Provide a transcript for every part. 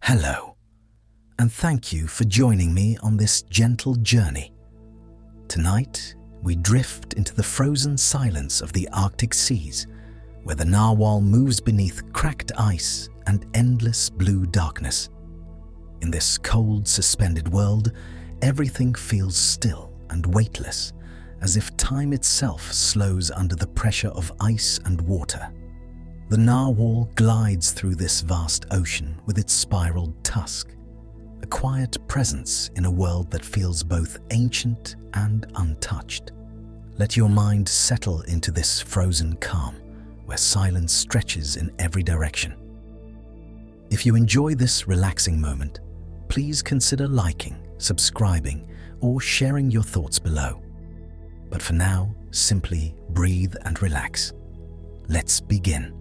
Hello, and thank you for joining me on this gentle journey. Tonight, we drift into the frozen silence of the Arctic seas, where the narwhal moves beneath cracked ice and endless blue darkness. In this cold, suspended world, everything feels still and weightless, as if time itself slows under the pressure of ice and water. The narwhal glides through this vast ocean with its spiraled tusk, a quiet presence in a world that feels both ancient and untouched. Let your mind settle into this frozen calm, where silence stretches in every direction. If you enjoy this relaxing moment, please consider liking, subscribing, or sharing your thoughts below. But for now, simply breathe and relax. Let's begin.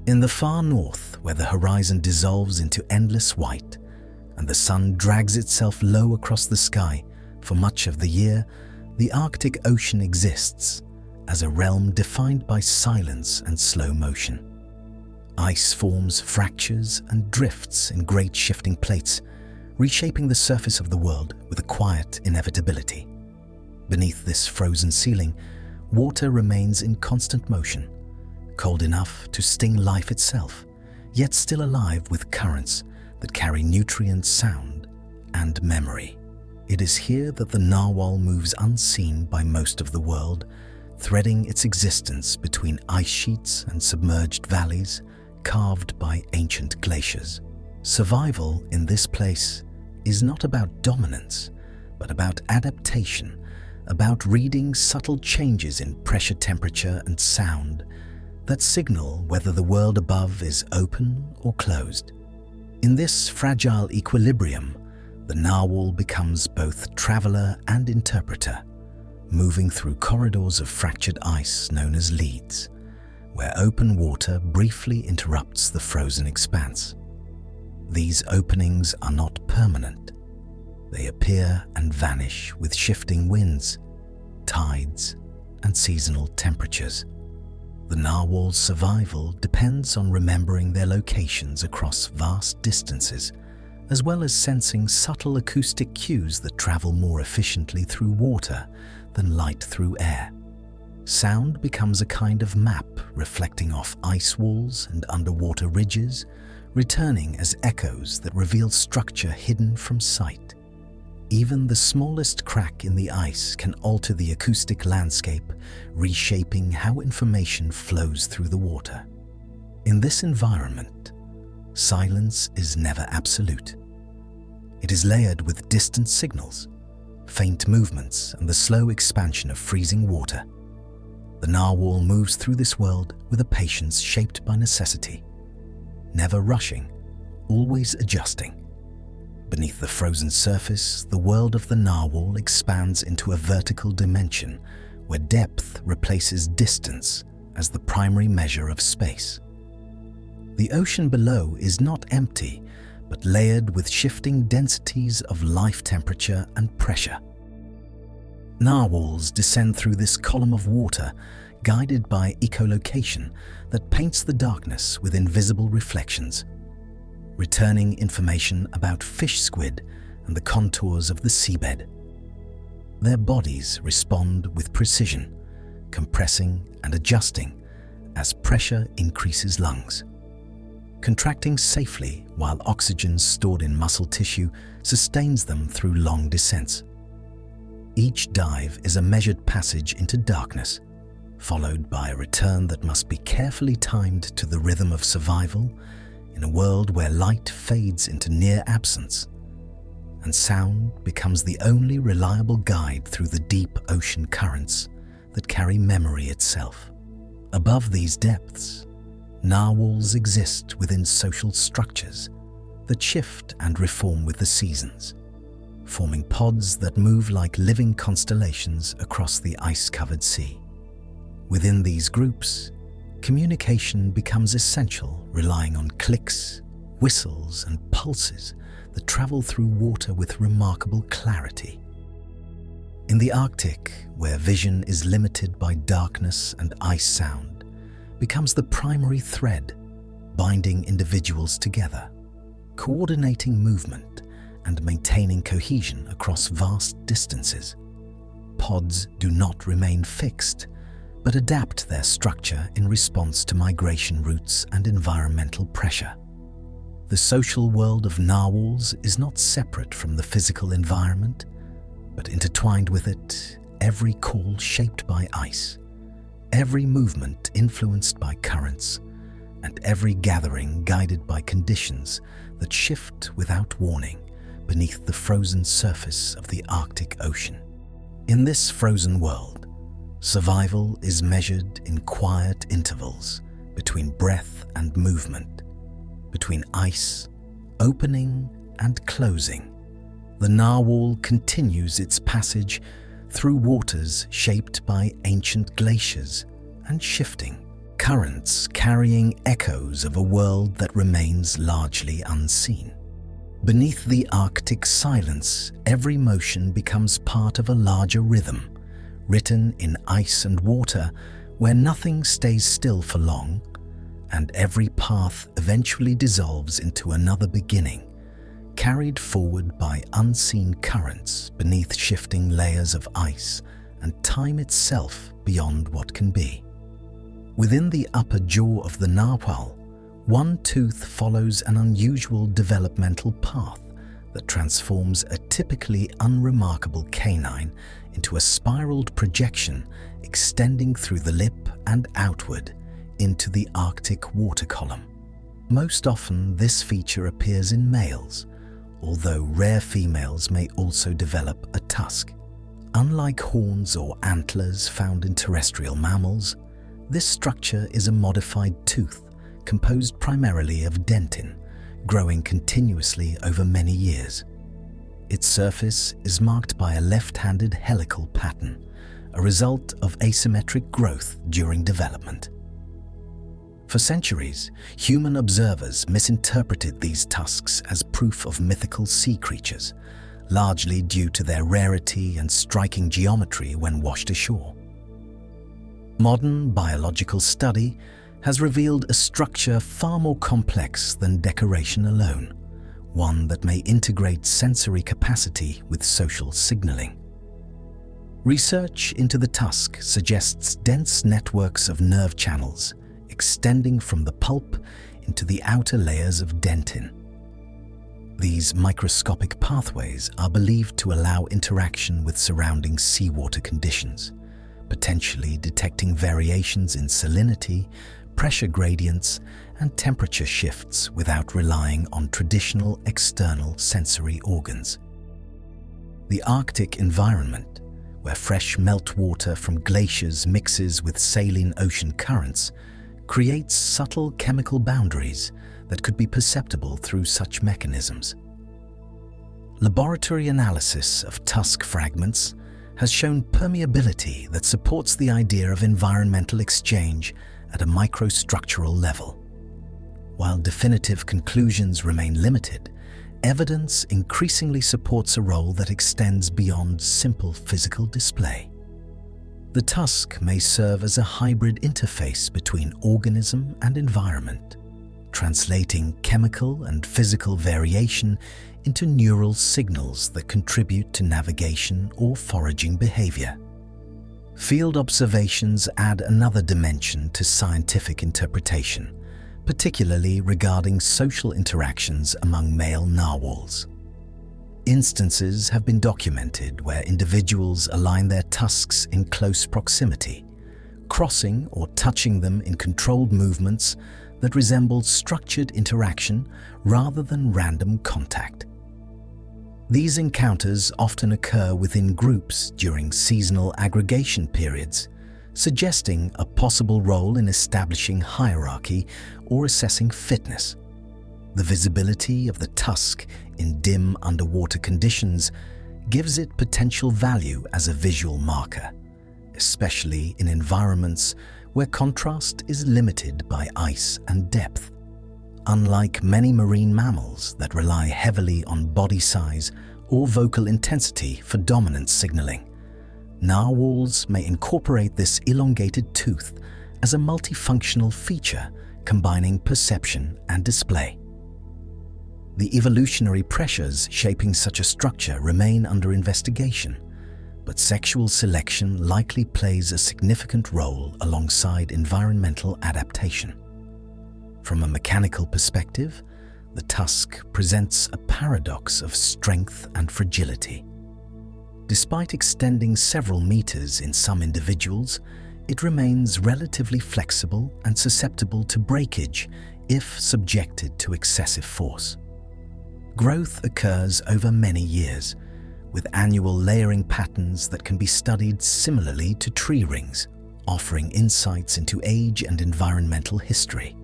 In the far north, where the horizon dissolves into endless white and the sun drags itself low across the sky for much of the year, the Arctic Ocean exists as a realm defined by silence and slow motion. Ice forms, fractures, and drifts in great shifting plates, reshaping the surface of the world with a quiet inevitability. Beneath this frozen ceiling, water remains in constant motion, cold enough to sting life itself, yet still alive with currents that carry nutrients, sound, and memory. It is here that the narwhal moves unseen by most of the world, threading its existence between ice sheets and submerged valleys carved by ancient glaciers. Survival in this place is not about dominance, but about adaptation, about reading subtle changes in pressure, temperature, and sound that signal whether the world above is open or closed. In this fragile equilibrium, the narwhal becomes both traveler and interpreter, moving through corridors of fractured ice known as leads, where open water briefly interrupts the frozen expanse. These openings are not permanent. They appear and vanish with shifting winds, tides, and seasonal temperatures. The narwhal's survival depends on remembering their locations across vast distances, as well as sensing subtle acoustic cues that travel more efficiently through water than light through air. Sound becomes a kind of map reflecting off ice walls and underwater ridges, returning as echoes that reveal structure hidden from sight. Even the smallest crack in the ice can alter the acoustic landscape, reshaping how information flows through the water. In this environment, silence is never absolute. It is layered with distant signals, faint movements, and the slow expansion of freezing water. The narwhal moves through this world with a patience shaped by necessity, never rushing, always adjusting. Beneath the frozen surface, the world of the narwhal expands into a vertical dimension where depth replaces distance as the primary measure of space. The ocean below is not empty, but layered with shifting densities of life, temperature, and pressure. Narwhals descend through this column of water, guided by echolocation that paints the darkness with invisible reflections, returning information about fish, squid, and the contours of the seabed. Their bodies respond with precision, compressing and adjusting as pressure increases lungs, contracting safely while oxygen stored in muscle tissue sustains them through long descents. Each dive is a measured passage into darkness, followed by a return that must be carefully timed to the rhythm of survival in a world where light fades into near absence, and sound becomes the only reliable guide through the deep ocean currents that carry memory itself. Above these depths, narwhals exist within social structures that shift and reform with the seasons, forming pods that move like living constellations across the ice-covered sea. Within these groups, communication becomes essential, relying on clicks, whistles, and pulses that travel through water with remarkable clarity. In the Arctic, where vision is limited by darkness and ice, sound becomes the primary thread binding individuals together. coordinating movement and maintaining cohesion across vast distances. Pods do not remain fixed, but adapt their structure in response to migration routes and environmental pressure. The social world of narwhals is not separate from the physical environment, but intertwined with it, every call shaped by ice, every movement influenced by currents, and every gathering guided by conditions that shift without warning beneath the frozen surface of the Arctic Ocean. In this frozen world, survival is measured in quiet intervals between breath and movement, between ice opening and closing. The narwhal continues its passage through waters shaped by ancient glaciers and shifting currents carrying echoes of a world that remains largely unseen. Beneath the Arctic silence, every motion becomes part of a larger rhythm, written in ice and water, where nothing stays still for long, and every path eventually dissolves into another beginning, carried forward by unseen currents beneath shifting layers of ice and time itself beyond what can be. Within the upper jaw of the narwhal, one tooth follows an unusual developmental path that transforms a typically unremarkable canine into a spiraled projection extending through the lip and outward into the Arctic water column. Most often, this feature appears in males, although rare females may also develop a tusk. Unlike horns or antlers found in terrestrial mammals, this structure is a modified tooth composed primarily of dentin, growing continuously over many years. Its surface is marked by a left-handed helical pattern, a result of asymmetric growth during development. For centuries, human observers misinterpreted these tusks as proof of mythical sea creatures, largely due to their rarity and striking geometry when washed ashore. Modern biological study has revealed a structure far more complex than decoration alone, one that may integrate sensory capacity with social signaling. Research into the tusk suggests dense networks of nerve channels extending from the pulp into the outer layers of dentin. These microscopic pathways are believed to allow interaction with surrounding seawater conditions, potentially detecting variations in salinity, pressure gradients, and temperature shifts without relying on traditional external sensory organs. The Arctic environment, where fresh meltwater from glaciers mixes with saline ocean currents, creates subtle chemical boundaries that could be perceptible through such mechanisms. Laboratory analysis of tusk fragments has shown permeability that supports the idea of environmental exchange at a microstructural level. While definitive conclusions remain limited, evidence increasingly supports a role that extends beyond simple physical display. The tusk may serve as a hybrid interface between organism and environment, translating chemical and physical variation into neural signals that contribute to navigation or foraging behavior. Field observations add another dimension to scientific interpretation, particularly regarding social interactions among male narwhals. Instances have been documented where individuals align their tusks in close proximity, crossing or touching them in controlled movements that resemble structured interaction rather than random contact. These encounters often occur within groups during seasonal aggregation periods, suggesting a possible role in establishing hierarchy or assessing fitness. The visibility of the tusk in dim underwater conditions gives it potential value as a visual marker, especially in environments where contrast is limited by ice and depth. Unlike many marine mammals that rely heavily on body size or vocal intensity for dominance signaling, narwhals may incorporate this elongated tooth as a multifunctional feature combining perception and display. The evolutionary pressures shaping such a structure remain under investigation, but sexual selection likely plays a significant role alongside environmental adaptation. From a mechanical perspective, the tusk presents a paradox of strength and fragility. Despite extending several meters in some individuals, it remains relatively flexible and susceptible to breakage if subjected to excessive force. Growth occurs over many years, with annual layering patterns that can be studied similarly to tree rings, offering insights into age and environmental history.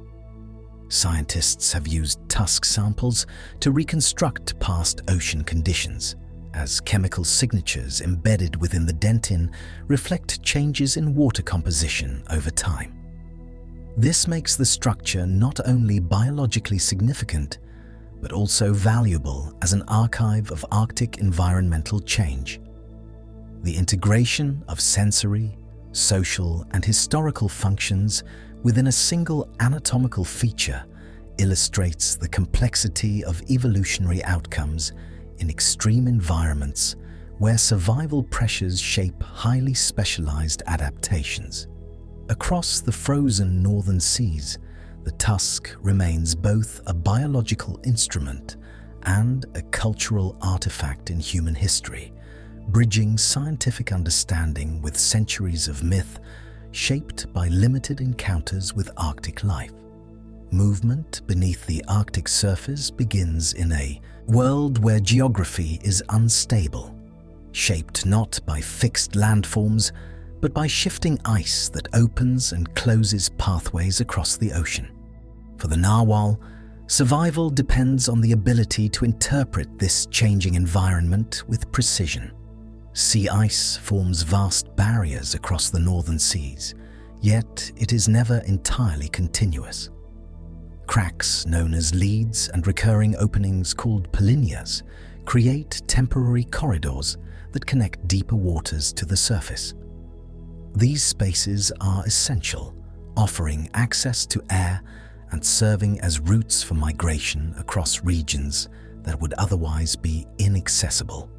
Scientists have used tusk samples to reconstruct past ocean conditions, as chemical signatures embedded within the dentin reflect changes in water composition over time. This makes the structure not only biologically significant, but also valuable as an archive of Arctic environmental change. The integration of sensory, social, and historical functions within a single anatomical feature illustrates the complexity of evolutionary outcomes in extreme environments where survival pressures shape highly specialized adaptations. Across the frozen northern seas, the tusk remains both a biological instrument and a cultural artifact in human history, bridging scientific understanding with centuries of myth shaped by limited encounters with Arctic life. Movement beneath the Arctic surface begins in a world where geography is unstable, shaped not by fixed landforms, but by shifting ice that opens and closes pathways across the ocean. For the narwhal, survival depends on the ability to interpret this changing environment with precision. Sea ice forms vast barriers across the northern seas, yet it is never entirely continuous. Cracks known as leads and recurring openings called polynyas create temporary corridors that connect deeper waters to the surface. These spaces are essential, offering access to air and serving as routes for migration across regions that would otherwise be inaccessible.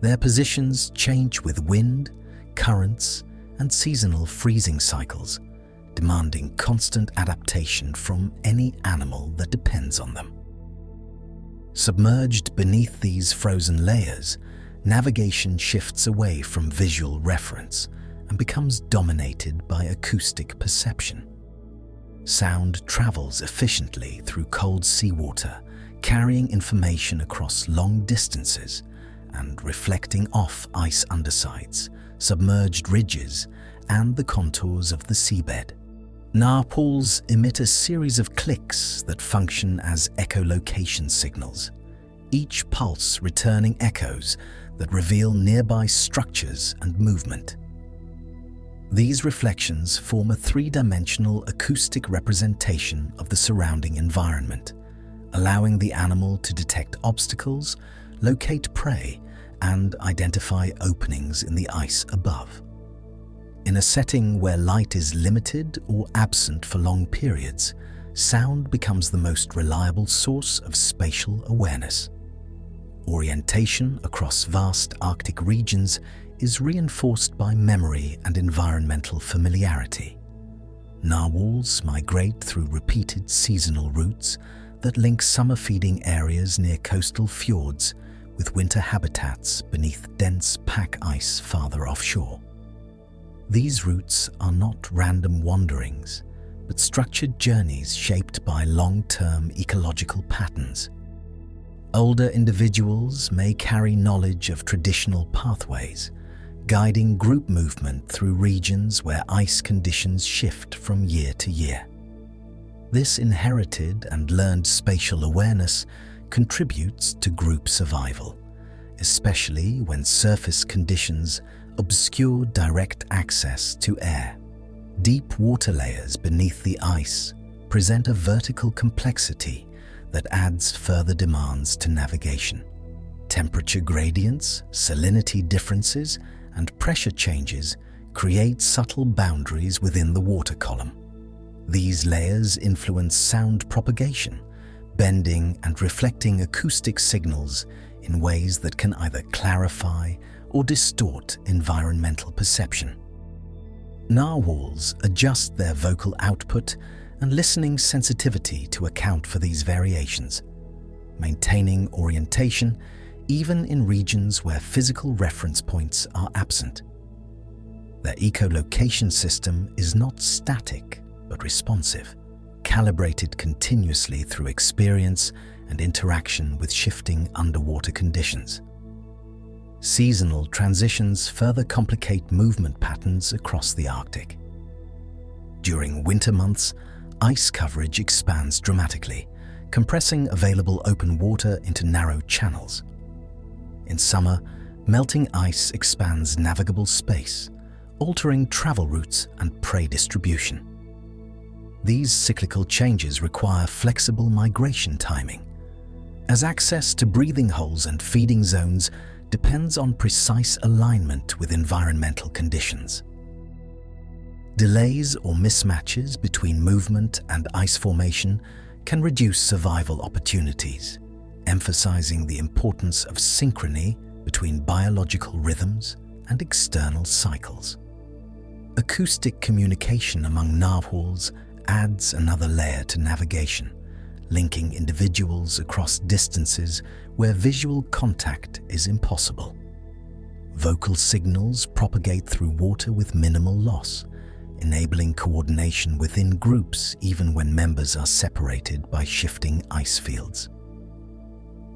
Their positions change with wind, currents, and seasonal freezing cycles, demanding constant adaptation from any animal that depends on them. Submerged beneath these frozen layers, navigation shifts away from visual reference and becomes dominated by acoustic perception. Sound travels efficiently through cold seawater, carrying information across long distances and reflecting off ice undersides, submerged ridges, and the contours of the seabed. Narwhals emit a series of clicks that function as echolocation signals, each pulse returning echoes that reveal nearby structures and movement. These reflections form a three-dimensional acoustic representation of the surrounding environment, allowing the animal to detect obstacles, locate prey, and identify openings in the ice above. In a setting where light is limited or absent for long periods, sound becomes the most reliable source of spatial awareness. Orientation across vast Arctic regions is reinforced by memory and environmental familiarity. Narwhals migrate through repeated seasonal routes that link summer feeding areas near coastal fjords with winter habitats beneath dense pack ice farther offshore. These routes are not random wanderings, but structured journeys shaped by long-term ecological patterns. Older individuals may carry knowledge of traditional pathways, guiding group movement through regions where ice conditions shift from year to year. This inherited and learned spatial awareness contributes to group survival, especially when surface conditions obscure direct access to air. Deep water layers beneath the ice present a vertical complexity that adds further demands to navigation. Temperature gradients, salinity differences, and pressure changes create subtle boundaries within the water column. These layers influence sound propagation, bending and reflecting acoustic signals in ways that can either clarify or distort environmental perception. Narwhals adjust their vocal output and listening sensitivity to account for these variations, maintaining orientation even in regions where physical reference points are absent. Their echolocation system is not static but responsive, calibrated continuously through experience and interaction with shifting underwater conditions. Seasonal transitions further complicate movement patterns across the Arctic. During winter months, ice coverage expands dramatically, compressing available open water into narrow channels. In summer, melting ice expands navigable space, altering travel routes and prey distribution. These cyclical changes require flexible migration timing, as access to breathing holes and feeding zones depends on precise alignment with environmental conditions. Delays or mismatches between movement and ice formation can reduce survival opportunities, emphasizing the importance of synchrony between biological rhythms and external cycles. Acoustic communication among narwhals adds another layer to navigation, linking individuals across distances where visual contact is impossible. Vocal signals propagate through water with minimal loss, enabling coordination within groups even when members are separated by shifting ice fields.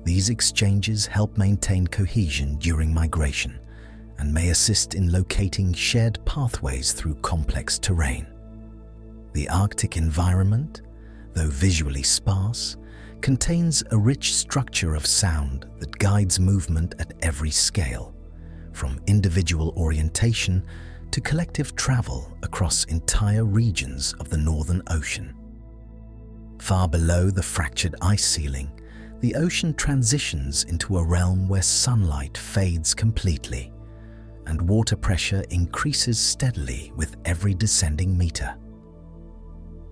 These exchanges help maintain cohesion during migration and may assist in locating shared pathways through complex terrain. The Arctic environment, though visually sparse, contains a rich structure of sound that guides movement at every scale, from individual orientation to collective travel across entire regions of the Northern Ocean. Far below the fractured ice ceiling, the ocean transitions into a realm where sunlight fades completely, and water pressure increases steadily with every descending meter.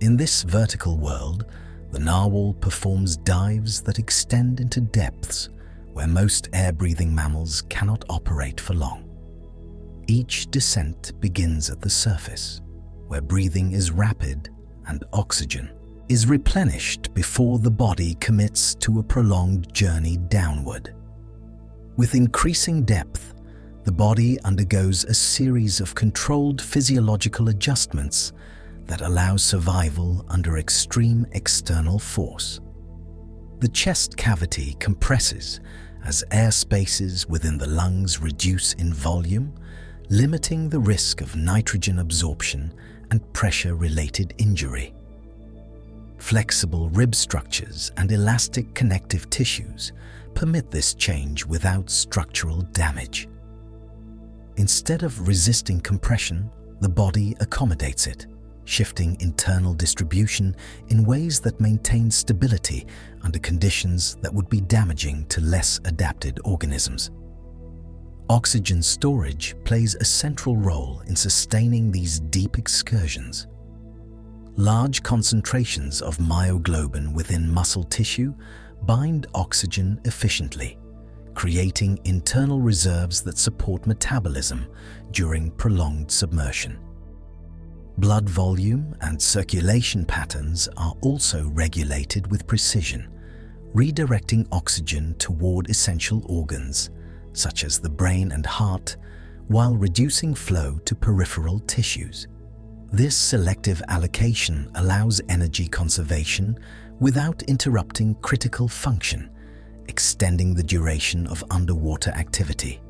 In this vertical world, the narwhal performs dives that extend into depths where most air-breathing mammals cannot operate for long. Each descent begins at the surface, where breathing is rapid and oxygen is replenished before the body commits to a prolonged journey downward. With increasing depth, the body undergoes a series of controlled physiological adjustments that allow survival under extreme external force. The chest cavity compresses as air spaces within the lungs reduce in volume, limiting the risk of nitrogen absorption and pressure-related injury. Flexible rib structures and elastic connective tissues permit this change without structural damage. Instead of resisting compression, the body accommodates it, shifting internal distribution in ways that maintain stability under conditions that would be damaging to less adapted organisms. Oxygen storage plays a central role in sustaining these deep excursions. Large concentrations of myoglobin within muscle tissue bind oxygen efficiently, creating internal reserves that support metabolism during prolonged submersion. Blood volume and circulation patterns are also regulated with precision, redirecting oxygen toward essential organs, such as the brain and heart, while reducing flow to peripheral tissues. This selective allocation allows energy conservation without interrupting critical function, extending the duration of underwater activity.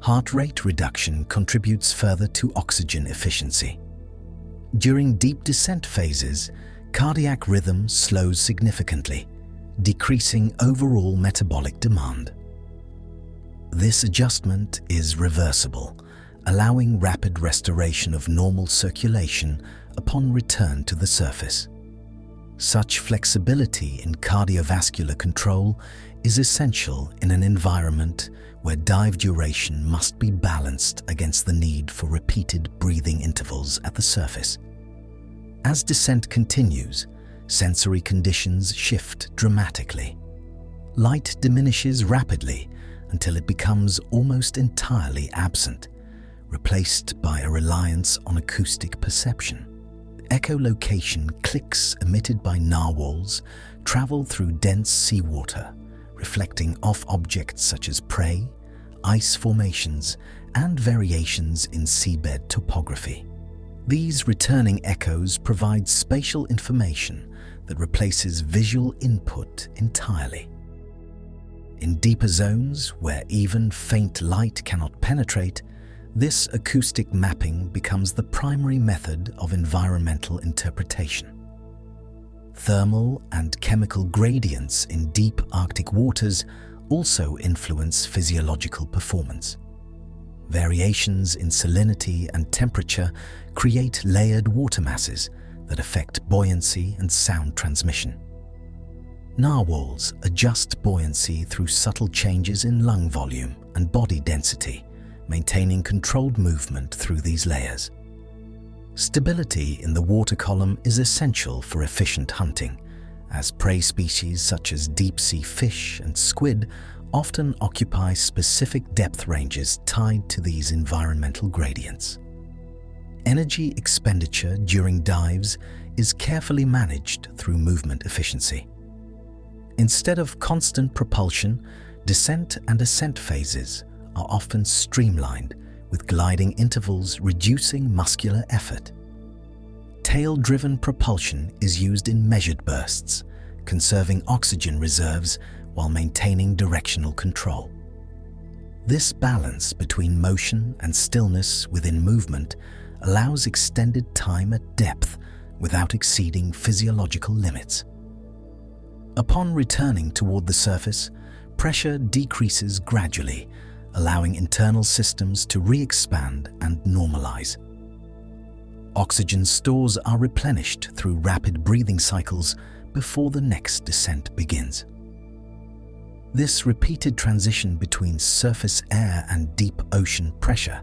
Heart rate reduction contributes further to oxygen efficiency. During deep descent phases, cardiac rhythm slows significantly, decreasing overall metabolic demand. This adjustment is reversible, allowing rapid restoration of normal circulation upon return to the surface. Such flexibility in cardiovascular control is essential in an environment where dive duration must be balanced against the need for repeated breathing intervals at the surface. As descent continues, sensory conditions shift dramatically. Light diminishes rapidly until it becomes almost entirely absent, replaced by a reliance on acoustic perception. Echolocation clicks emitted by narwhals travel through dense seawater, reflecting off objects such as prey, ice formations, and variations in seabed topography. These returning echoes provide spatial information that replaces visual input entirely. In deeper zones, where even faint light cannot penetrate, this acoustic mapping becomes the primary method of environmental interpretation. Thermal and chemical gradients in deep Arctic waters also influence physiological performance. Variations in salinity and temperature create layered water masses that affect buoyancy and sound transmission. Narwhals adjust buoyancy through subtle changes in lung volume and body density, maintaining controlled movement through these layers. Stability in the water column is essential for efficient hunting, as prey species such as deep-sea fish and squid often occupy specific depth ranges tied to these environmental gradients. Energy expenditure during dives is carefully managed through movement efficiency. Instead of constant propulsion, descent and ascent phases are often streamlined, with gliding intervals reducing muscular effort. Tail-driven propulsion is used in measured bursts, conserving oxygen reserves while maintaining directional control. This balance between motion and stillness within movement allows extended time at depth without exceeding physiological limits. Upon returning toward the surface, pressure decreases gradually, allowing internal systems to re-expand and normalize. Oxygen stores are replenished through rapid breathing cycles before the next descent begins. This repeated transition between surface air and deep ocean pressure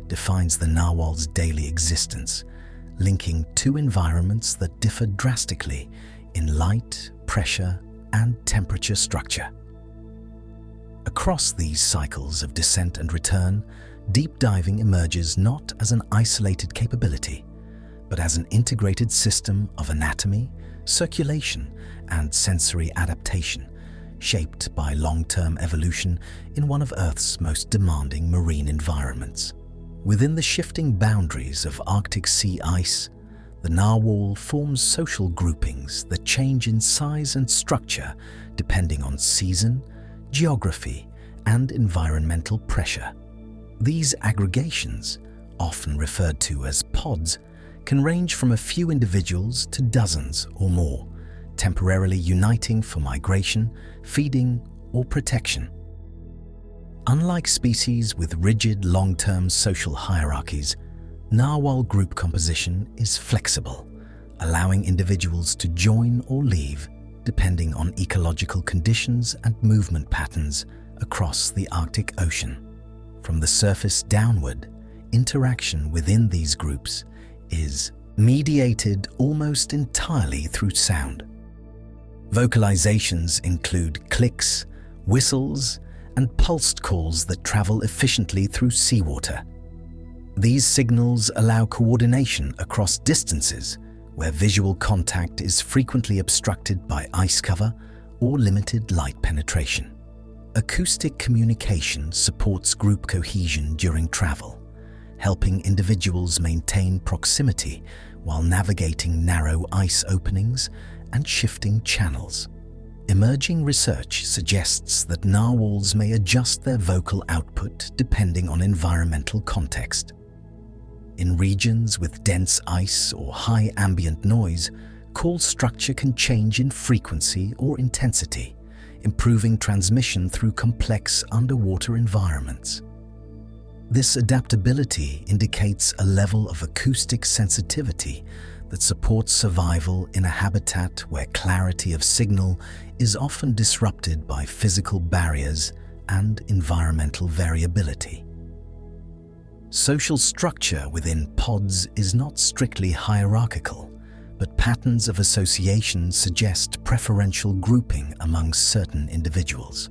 defines the narwhal's daily existence, linking two environments that differ drastically in light, pressure, and temperature structure. Across these cycles of descent and return, deep diving emerges not as an isolated capability, but as an integrated system of anatomy, circulation, and sensory adaptation, shaped by long-term evolution in one of Earth's most demanding marine environments. Within the shifting boundaries of Arctic sea ice, the narwhal forms social groupings that change in size and structure depending on season, geography, and environmental pressure. These aggregations, often referred to as pods, can range from a few individuals to dozens or more, temporarily uniting for migration, feeding, or protection. Unlike species with rigid long-term social hierarchies, narwhal group composition is flexible, allowing individuals to join or leave depending on ecological conditions and movement patterns across the Arctic Ocean. From the surface downward, interaction within these groups is mediated almost entirely through sound. Vocalizations include clicks, whistles, and pulsed calls that travel efficiently through seawater. These signals allow coordination across distances where visual contact is frequently obstructed by ice cover or limited light penetration. Acoustic communication supports group cohesion during travel, helping individuals maintain proximity while navigating narrow ice openings and shifting channels. Emerging research suggests that narwhals may adjust their vocal output depending on environmental context. In regions with dense ice or high ambient noise, call structure can change in frequency or intensity, improving transmission through complex underwater environments. This adaptability indicates a level of acoustic sensitivity that supports survival in a habitat where clarity of signal is often disrupted by physical barriers and environmental variability. Social structure within pods is not strictly hierarchical, but patterns of association suggest preferential grouping among certain individuals.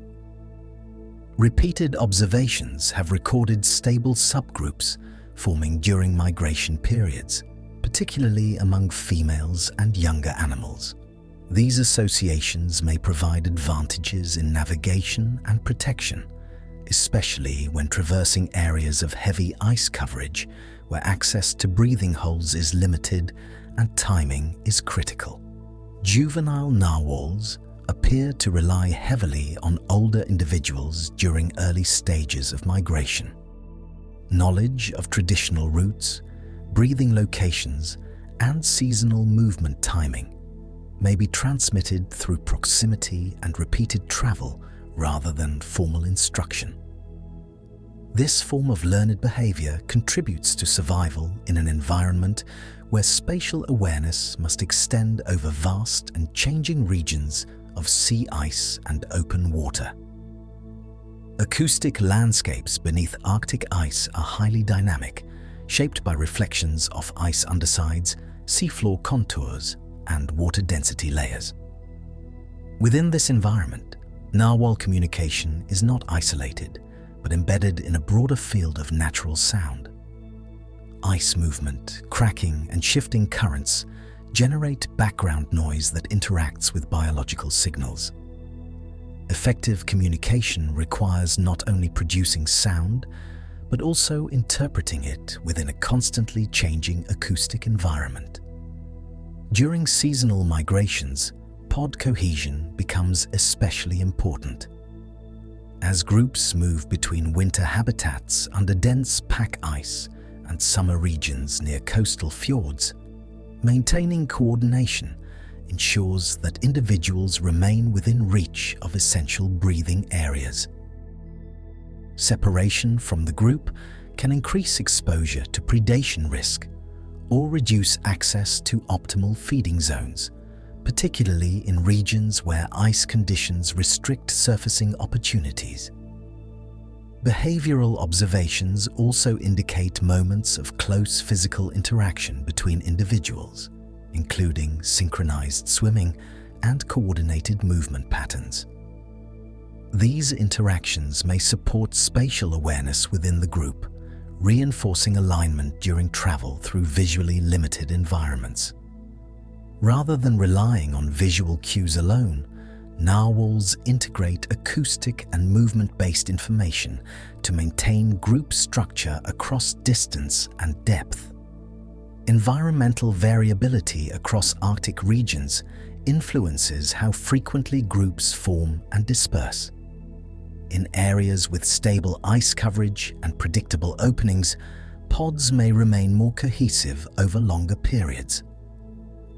Repeated observations have recorded stable subgroups forming during migration periods, particularly among females and younger animals. These associations may provide advantages in navigation and protection, especially when traversing areas of heavy ice coverage where access to breathing holes is limited and timing is critical. Juvenile narwhals appear to rely heavily on older individuals during early stages of migration. Knowledge of traditional routes, breathing locations, and seasonal movement timing may be transmitted through proximity and repeated travel rather than formal instruction. This form of learned behavior contributes to survival in an environment where spatial awareness must extend over vast and changing regions of sea ice and open water. Acoustic landscapes beneath Arctic ice are highly dynamic, shaped by reflections off ice undersides, seafloor contours, and water density layers. Within this environment, narwhal communication is not isolated, but embedded in a broader field of natural sound. Ice movement, cracking, and shifting currents generate background noise that interacts with biological signals. Effective communication requires not only producing sound, but also interpreting it within a constantly changing acoustic environment. During seasonal migrations, pod cohesion becomes especially important. As groups move between winter habitats under dense pack ice and summer regions near coastal fjords, maintaining coordination ensures that individuals remain within reach of essential breathing areas. Separation from the group can increase exposure to predation risk or reduce access to optimal feeding zones, particularly in regions where ice conditions restrict surfacing opportunities. Behavioral observations also indicate moments of close physical interaction between individuals, including synchronized swimming and coordinated movement patterns. These interactions may support spatial awareness within the group, reinforcing alignment during travel through visually limited environments. Rather than relying on visual cues alone, narwhals integrate acoustic and movement-based information to maintain group structure across distance and depth. Environmental variability across Arctic regions influences how frequently groups form and disperse. In areas with stable ice coverage and predictable openings, pods may remain more cohesive over longer periods.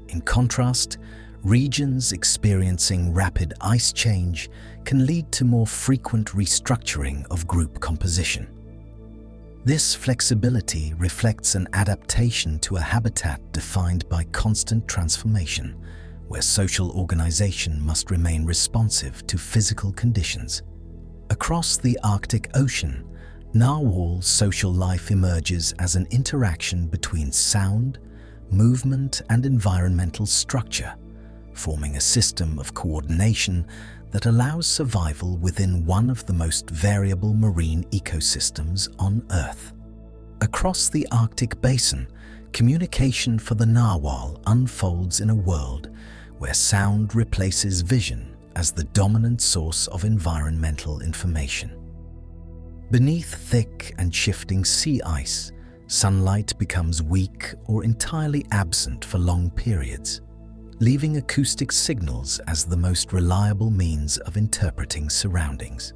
In contrast, regions experiencing rapid ice change can lead to more frequent restructuring of group composition. This flexibility reflects an adaptation to a habitat defined by constant transformation, where social organization must remain responsive to physical conditions. Across the Arctic Ocean, narwhal social life emerges as an interaction between sound, movement, and environmental structure, forming a system of coordination that allows survival within one of the most variable marine ecosystems on Earth. Across the Arctic Basin, communication for the narwhal unfolds in a world where sound replaces vision as the dominant source of environmental information. Beneath thick and shifting sea ice, sunlight becomes weak or entirely absent for long periods, leaving acoustic signals as the most reliable means of interpreting surroundings.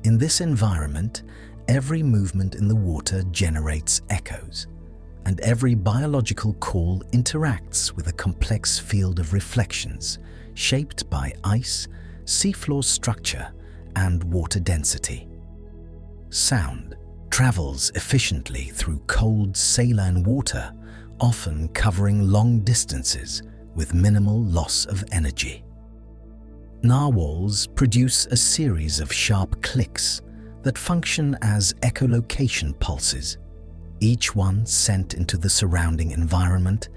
In this environment, every movement in the water generates echoes, and every biological call interacts with a complex field of reflections shaped by ice, seafloor structure, and water density. Sound travels efficiently through cold saline water, often covering long distances with minimal loss of energy. Narwhals produce a series of sharp clicks that function as echolocation pulses, each one sent into the surrounding environment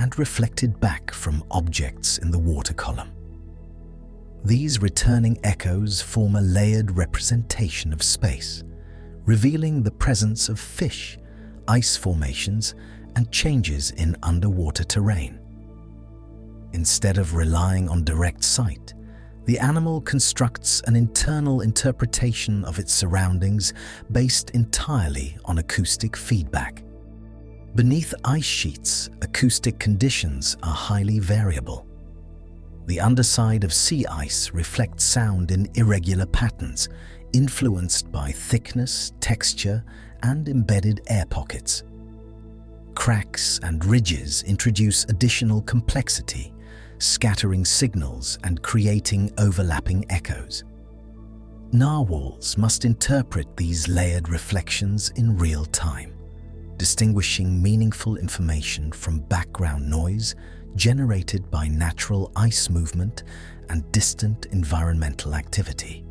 and reflected back from objects in the water column. These returning echoes form a layered representation of space, revealing the presence of fish, ice formations, and changes in underwater terrain. Instead of relying on direct sight, the animal constructs an internal interpretation of its surroundings based entirely on acoustic feedback. Beneath ice sheets, acoustic conditions are highly variable. The underside of sea ice reflects sound in irregular patterns, influenced by thickness, texture, and embedded air pockets. Cracks and ridges introduce additional complexity, scattering signals and creating overlapping echoes. Narwhals must interpret these layered reflections in real time, distinguishing meaningful information from background noise generated by natural ice movement and distant environmental activity.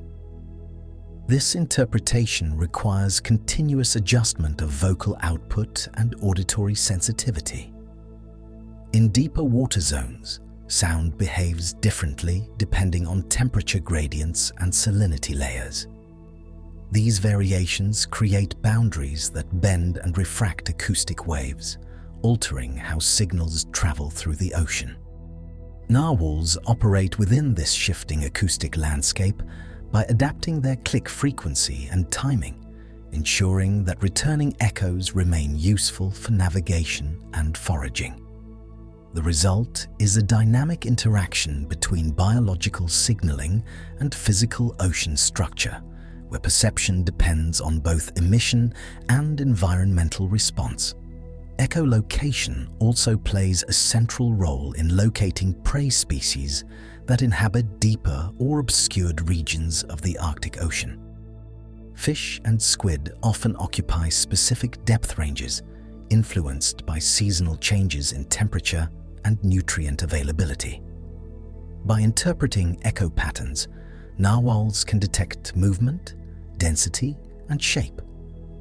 This interpretation requires continuous adjustment of vocal output and auditory sensitivity. In deeper water zones, sound behaves differently depending on temperature gradients and salinity layers. These variations create boundaries that bend and refract acoustic waves, altering how signals travel through the ocean. Narwhals operate within this shifting acoustic landscape by adapting their click frequency and timing, ensuring that returning echoes remain useful for navigation and foraging. The result is a dynamic interaction between biological signaling and physical ocean structure, where perception depends on both emission and environmental response. Echolocation also plays a central role in locating prey species that inhabit deeper or obscured regions of the Arctic Ocean. Fish and squid often occupy specific depth ranges, influenced by seasonal changes in temperature and nutrient availability. By interpreting echo patterns, narwhals can detect movement, density, and shape,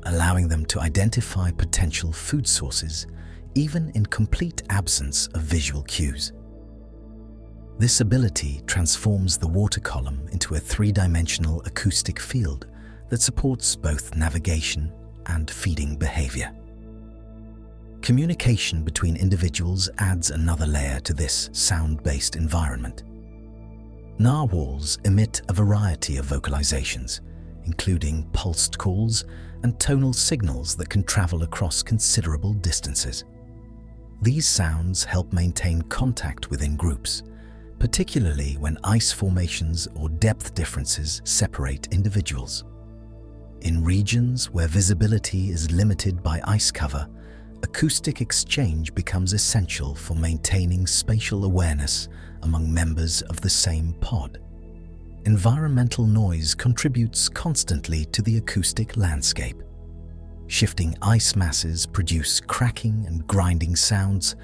allowing them to identify potential food sources even in complete absence of visual cues. This ability transforms the water column into a three-dimensional acoustic field that supports both navigation and feeding behavior. Communication between individuals adds another layer to this sound-based environment. Narwhals emit a variety of vocalizations, including pulsed calls and tonal signals that can travel across considerable distances. These sounds help maintain contact within groups, particularly when ice formations or depth differences separate individuals. In regions where visibility is limited by ice cover, acoustic exchange becomes essential for maintaining spatial awareness among members of the same pod. Environmental noise contributes constantly to the acoustic landscape. Shifting ice masses produce cracking and grinding sounds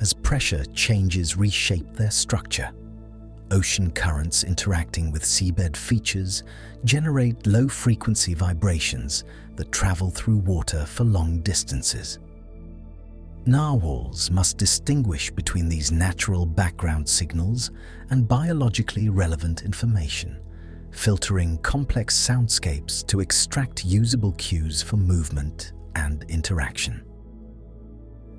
as pressure changes reshape their structure. Ocean currents interacting with seabed features generate low-frequency vibrations that travel through water for long distances. Narwhals must distinguish between these natural background signals and biologically relevant information, filtering complex soundscapes to extract usable cues for movement and interaction.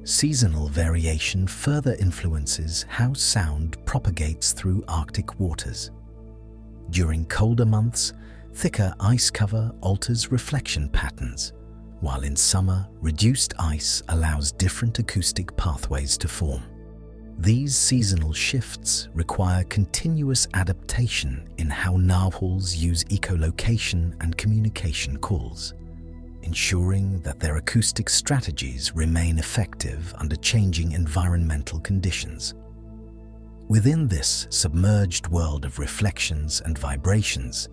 Seasonal variation further influences how sound propagates through Arctic waters. During colder months, thicker ice cover alters reflection patterns, while in summer, reduced ice allows different acoustic pathways to form. These seasonal shifts require continuous adaptation in how narwhals use echolocation and communication calls, ensuring that their acoustic strategies remain effective under changing environmental conditions. Within this submerged world of reflections and vibrations,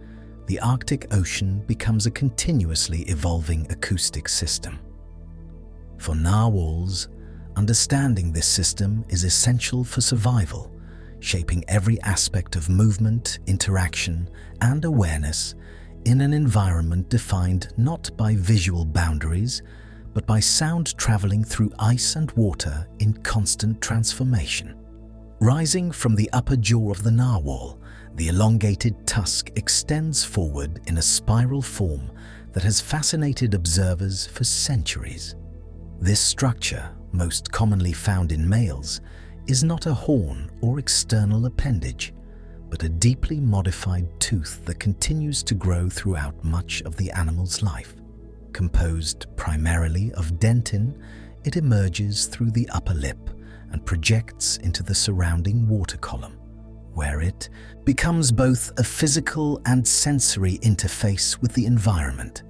the Arctic Ocean becomes a continuously evolving acoustic system. For narwhals, understanding this system is essential for survival, shaping every aspect of movement, interaction, and awareness in an environment defined not by visual boundaries, but by sound traveling through ice and water in constant transformation. Rising from the upper jaw of the narwhal, the elongated tusk extends forward in a spiral form that has fascinated observers for centuries. This structure, most commonly found in males, is not a horn or external appendage, but a deeply modified tooth that continues to grow throughout much of the animal's life. Composed primarily of dentin, it emerges through the upper lip and projects into the surrounding water column, where it becomes both a physical and sensory interface with the environment.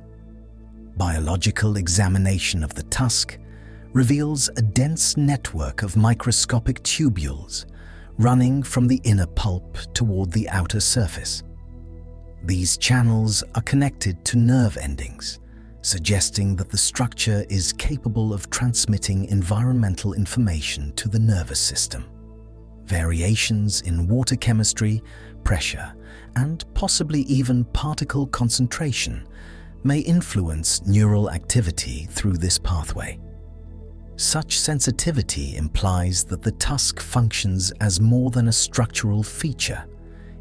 Biological examination of the tusk reveals a dense network of microscopic tubules running from the inner pulp toward the outer surface. These channels are connected to nerve endings, suggesting that the structure is capable of transmitting environmental information to the nervous system. Variations in water chemistry, pressure, and possibly even particle concentration may influence neural activity through this pathway. Such sensitivity implies that the tusk functions as more than a structural feature,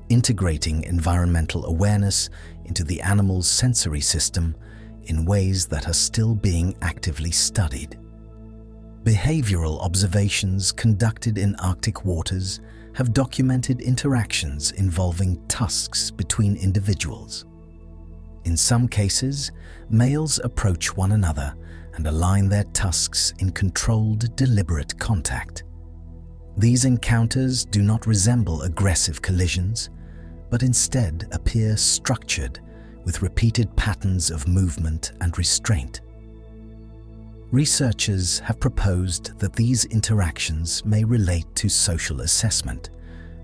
integrating environmental awareness into the animal's sensory system in ways that are still being actively studied. Behavioral observations conducted in Arctic waters have documented interactions involving tusks between individuals. In some cases, males approach one another and align their tusks in controlled, deliberate contact. These encounters do not resemble aggressive collisions, but instead appear structured with repeated patterns of movement and restraint. Researchers have proposed that these interactions may relate to social assessment,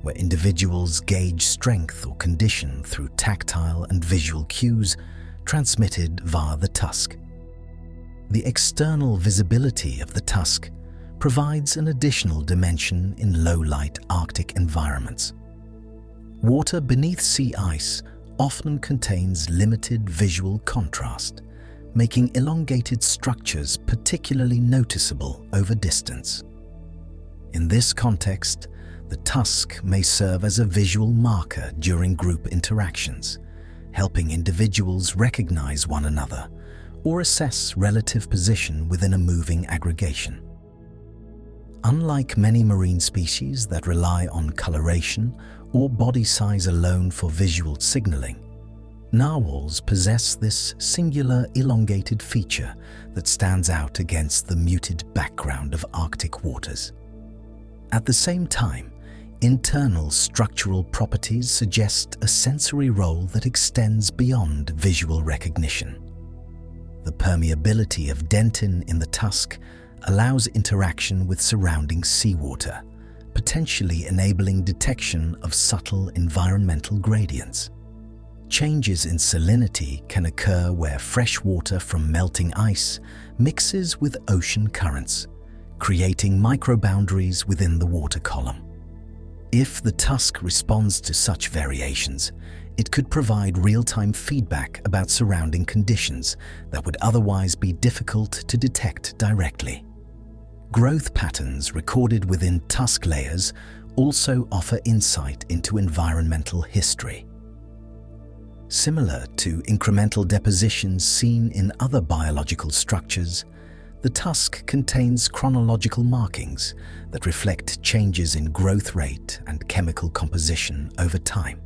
where individuals gauge strength or condition through tactile and visual cues transmitted via the tusk. The external visibility of the tusk provides an additional dimension in low-light Arctic environments. Water beneath sea ice often contains limited visual contrast, making elongated structures particularly noticeable over distance. In this context, the tusk may serve as a visual marker during group interactions, helping individuals recognize one another or assess relative position within a moving aggregation. Unlike many marine species that rely on coloration or body size alone for visual signaling, narwhals possess this singular elongated feature that stands out against the muted background of Arctic waters. At the same time, internal structural properties suggest a sensory role that extends beyond visual recognition. The permeability of dentin in the tusk allows interaction with surrounding seawater, potentially enabling detection of subtle environmental gradients. Changes in salinity can occur where fresh water from melting ice mixes with ocean currents, creating microboundaries within the water column. If the tusk responds to such variations, it could provide real-time feedback about surrounding conditions that would otherwise be difficult to detect directly. Growth patterns recorded within tusk layers also offer insight into environmental history. Similar to incremental depositions seen in other biological structures, the tusk contains chronological markings that reflect changes in growth rate and chemical composition over time.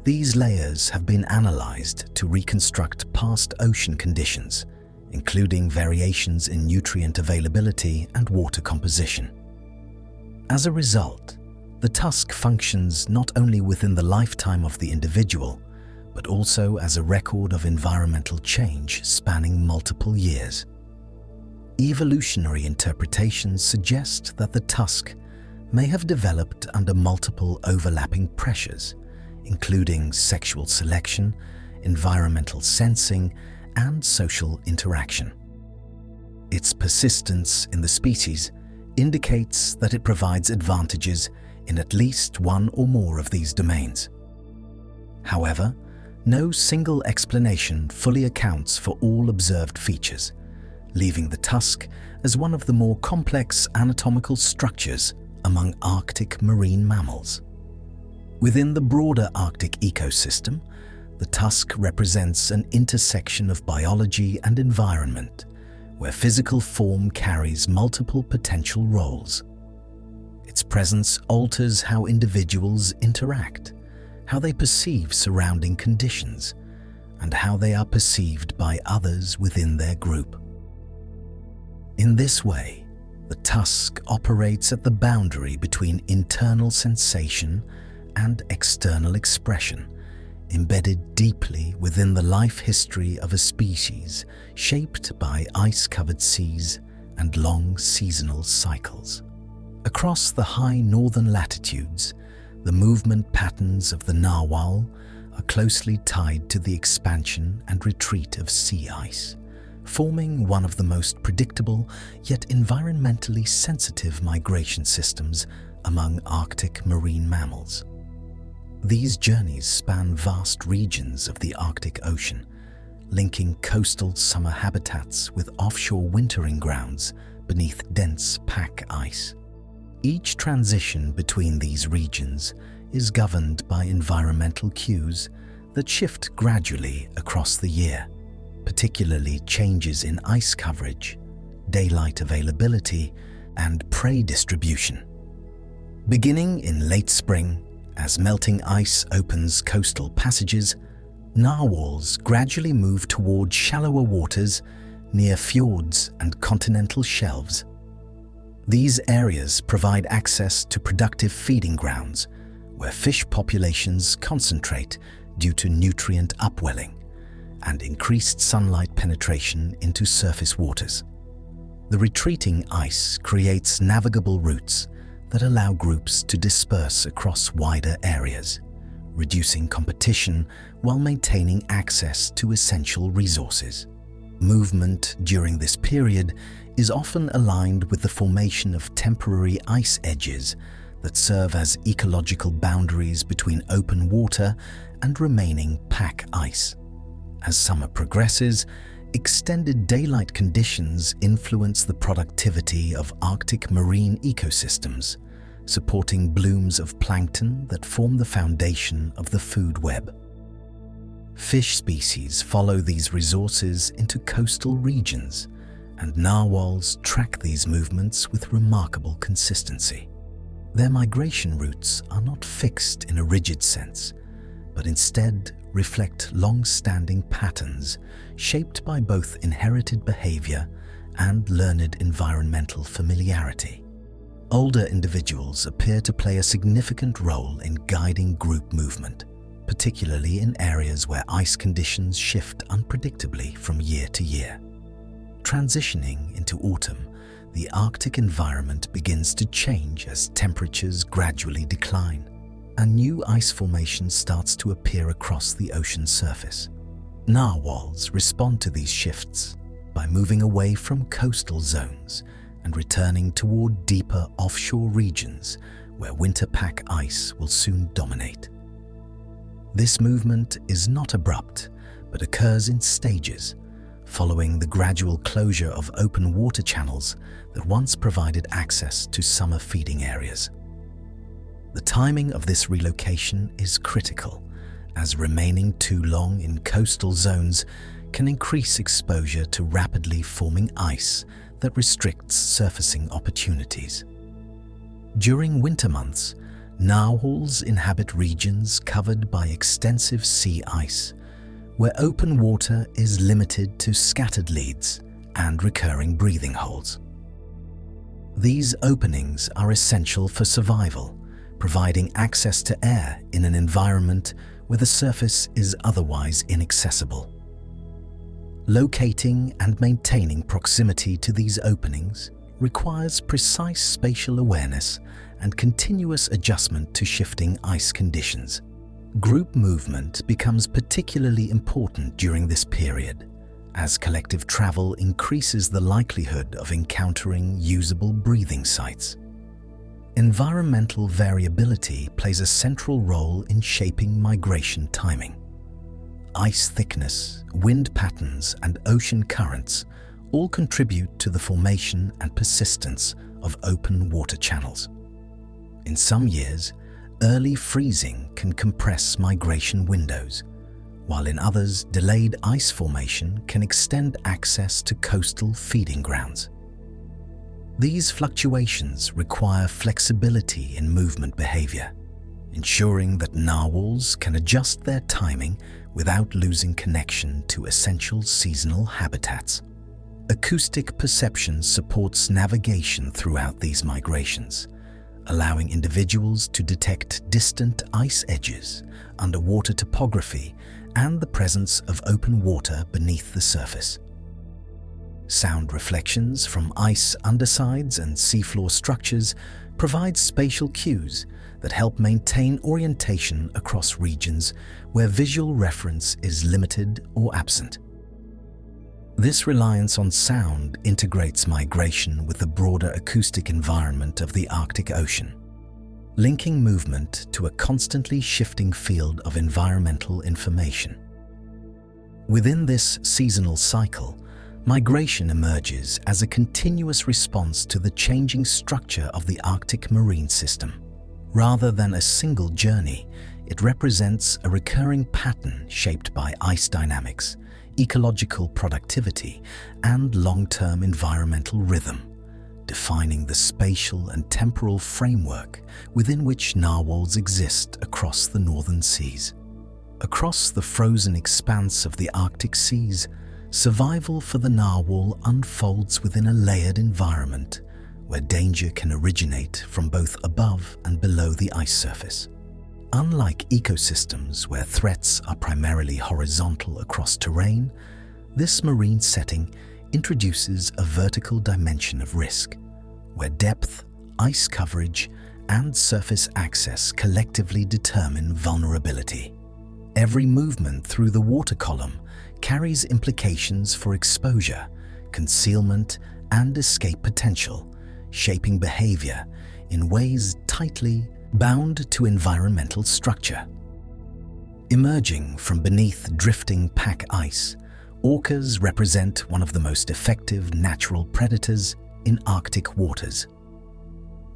These layers have been analyzed to reconstruct past ocean conditions, including variations in nutrient availability and water composition. As a result, the tusk functions not only within the lifetime of the individual, but also as a record of environmental change spanning multiple years. Evolutionary interpretations suggest that the tusk may have developed under multiple overlapping pressures, including sexual selection, environmental sensing, and social interaction. Its persistence in the species indicates that it provides advantages in at least one or more of these domains. However, no single explanation fully accounts for all observed features, leaving the tusk as one of the more complex anatomical structures among Arctic marine mammals. Within the broader Arctic ecosystem, the tusk represents an intersection of biology and environment, where physical form carries multiple potential roles. Its presence alters how individuals interact, how they perceive surrounding conditions, and how they are perceived by others within their group. In this way, the tusk operates at the boundary between internal sensation and external expression, embedded deeply within the life history of a species shaped by ice-covered seas and long seasonal cycles. Across the high northern latitudes, the movement patterns of the narwhal are closely tied to the expansion and retreat of sea ice, forming one of the most predictable yet environmentally sensitive migration systems among Arctic marine mammals. These journeys span vast regions of the Arctic Ocean, linking coastal summer habitats with offshore wintering grounds beneath dense pack ice. Each transition between these regions is governed by environmental cues that shift gradually across the year, particularly changes in ice coverage, daylight availability, and prey distribution. Beginning in late spring, as melting ice opens coastal passages, narwhals gradually move toward shallower waters near fjords and continental shelves. These areas provide access to productive feeding grounds where fish populations concentrate due to nutrient upwelling and increased sunlight penetration into surface waters. The retreating ice creates navigable routes that allow groups to disperse across wider areas, reducing competition while maintaining access to essential resources. Movement during this period is often aligned with the formation of temporary ice edges that serve as ecological boundaries between open water and remaining pack ice. As summer progresses, extended daylight conditions influence the productivity of Arctic marine ecosystems, supporting blooms of plankton that form the foundation of the food web. Fish species follow these resources into coastal regions, and narwhals track these movements with remarkable consistency. Their migration routes are not fixed in a rigid sense, but instead reflect long-standing patterns shaped by both inherited behavior and learned environmental familiarity. Older individuals appear to play a significant role in guiding group movement, particularly in areas where ice conditions shift unpredictably from year to year. Transitioning into autumn, the Arctic environment begins to change as temperatures gradually decline, and new ice formation starts to appear across the ocean surface. Narwhals respond to these shifts by moving away from coastal zones and returning toward deeper offshore regions where winter pack ice will soon dominate. This movement is not abrupt, but occurs in stages, following the gradual closure of open water channels that once provided access to summer feeding areas. The timing of this relocation is critical, as remaining too long in coastal zones can increase exposure to rapidly forming ice that restricts surfacing opportunities. During winter months, narwhals inhabit regions covered by extensive sea ice, where open water is limited to scattered leads and recurring breathing holes. These openings are essential for survival, providing access to air in an environment where the surface is otherwise inaccessible. Locating and maintaining proximity to these openings requires precise spatial awareness and continuous adjustment to shifting ice conditions. Group movement becomes particularly important during this period, as collective travel increases the likelihood of encountering usable breathing sites. Environmental variability plays a central role in shaping migration timing. Ice thickness, wind patterns, and ocean currents all contribute to the formation and persistence of open water channels. In some years, early freezing can compress migration windows, while in others, delayed ice formation can extend access to coastal feeding grounds. These fluctuations require flexibility in movement behavior, ensuring that narwhals can adjust their timing without losing connection to essential seasonal habitats. Acoustic perception supports navigation throughout these migrations, allowing individuals to detect distant ice edges, underwater topography, and the presence of open water beneath the surface. Sound reflections from ice undersides and seafloor structures provide spatial cues that help maintain orientation across regions where visual reference is limited or absent. This reliance on sound integrates migration with the broader acoustic environment of the Arctic Ocean, linking movement to a constantly shifting field of environmental information. Within this seasonal cycle, migration emerges as a continuous response to the changing structure of the Arctic marine system. Rather than a single journey, it represents a recurring pattern shaped by ice dynamics, ecological productivity, and long-term environmental rhythm, defining the spatial and temporal framework within which narwhals exist across the northern seas. Across the frozen expanse of the Arctic seas, survival for the narwhal unfolds within a layered environment where danger can originate from both above and below the ice surface. Unlike ecosystems where threats are primarily horizontal across terrain, this marine setting introduces a vertical dimension of risk, where depth, ice coverage, and surface access collectively determine vulnerability. Every movement through the water column carries implications for exposure, concealment, and escape potential, shaping behavior in ways tightly bound to environmental structure. Emerging from beneath drifting pack ice, orcas represent one of the most effective natural predators in Arctic waters.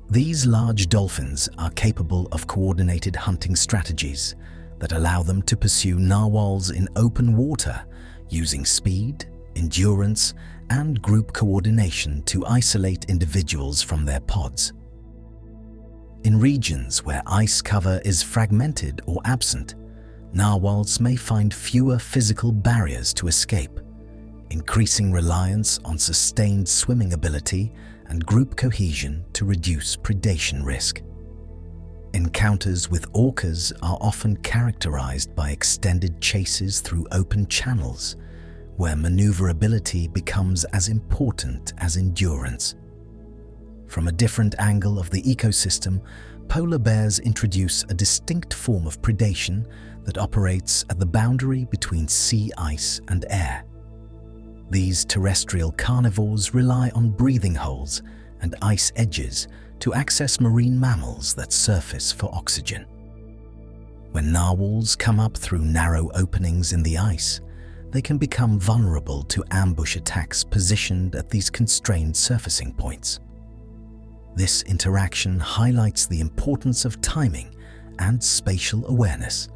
These large dolphins are capable of coordinated hunting strategies that allow them to pursue narwhals in open water using speed, endurance, and group coordination to isolate individuals from their pods. In regions where ice cover is fragmented or absent, narwhals may find fewer physical barriers to escape, increasing reliance on sustained swimming ability and group cohesion to reduce predation risk. Encounters with orcas are often characterized by extended chases through open channels, where maneuverability becomes as important as endurance. From a different angle of the ecosystem, polar bears introduce a distinct form of predation that operates at the boundary between sea ice and air. These terrestrial carnivores rely on breathing holes and ice edges to access marine mammals that surface for oxygen. When narwhals come up through narrow openings in the ice, they can become vulnerable to ambush attacks positioned at these constrained surfacing points. This interaction highlights the importance of timing and spatial awareness,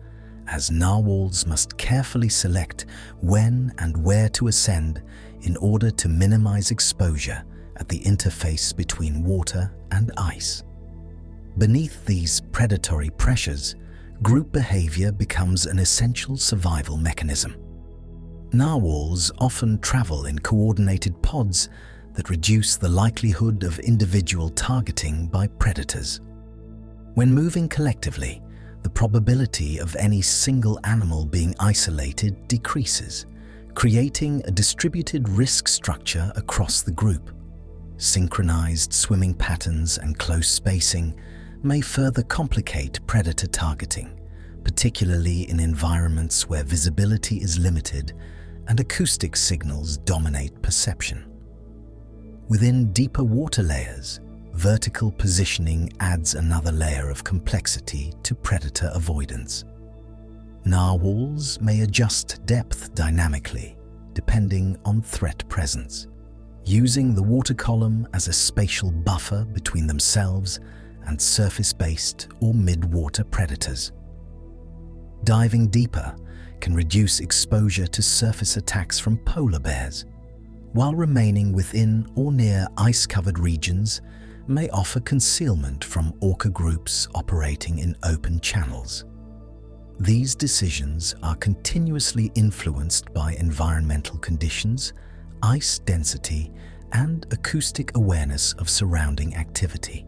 as narwhals must carefully select when and where to ascend in order to minimize exposure at the interface between water and ice. Beneath these predatory pressures, group behavior becomes an essential survival mechanism. Narwhals often travel in coordinated pods that reduce the likelihood of individual targeting by predators. When moving collectively, the probability of any single animal being isolated decreases, creating a distributed risk structure across the group. Synchronized swimming patterns and close spacing may further complicate predator targeting, particularly in environments where visibility is limited and acoustic signals dominate perception. Within deeper water layers, vertical positioning adds another layer of complexity to predator avoidance. Narwhals may adjust depth dynamically, depending on threat presence, using the water column as a spatial buffer between themselves and surface-based or mid-water predators. Diving deeper can reduce exposure to surface attacks from polar bears, while remaining within or near ice-covered regions may offer concealment from orca groups operating in open channels. These decisions are continuously influenced by environmental conditions, ice density, and acoustic awareness of surrounding activity.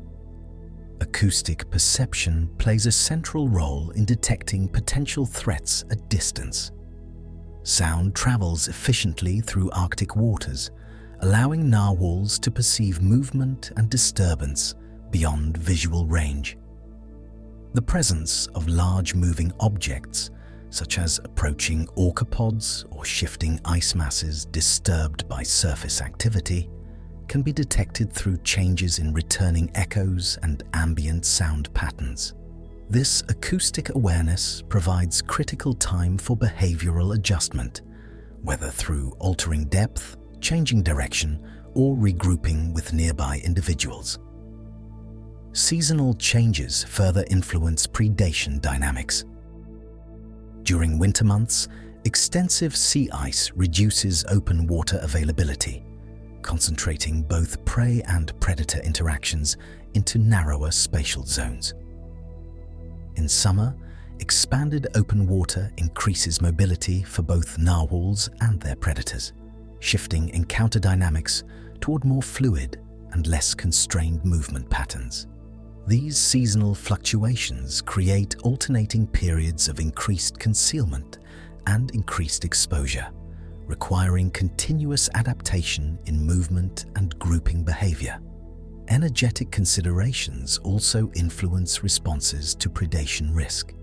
Acoustic perception plays a central role in detecting potential threats at distance. Sound travels efficiently through Arctic waters, allowing narwhals to perceive movement and disturbance beyond visual range. The presence of large moving objects, such as approaching orca pods or shifting ice masses disturbed by surface activity, can be detected through changes in returning echoes and ambient sound patterns. This acoustic awareness provides critical time for behavioral adjustment, whether through altering depth, changing direction, or regrouping with nearby individuals. Seasonal changes further influence predation dynamics. During winter months, extensive sea ice reduces open water availability, concentrating both prey and predator interactions into narrower spatial zones. In summer, expanded open water increases mobility for both narwhals and their predators, shifting encounter dynamics toward more fluid and less constrained movement patterns. These seasonal fluctuations create alternating periods of increased concealment and increased exposure, requiring continuous adaptation in movement and grouping behavior. Energetic considerations also influence responses to predation risk.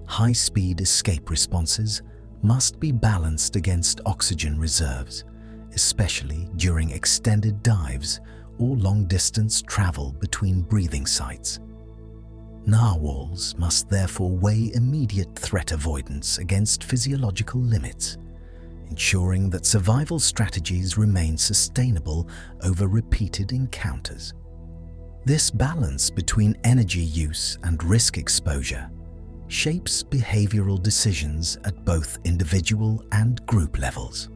High-speed escape responses must be balanced against oxygen reserves, especially during extended dives or long-distance travel between breathing sites. Narwhals must therefore weigh immediate threat avoidance against physiological limits, ensuring that survival strategies remain sustainable over repeated encounters. This balance between energy use and risk exposure shapes behavioral decisions at both individual and group levels.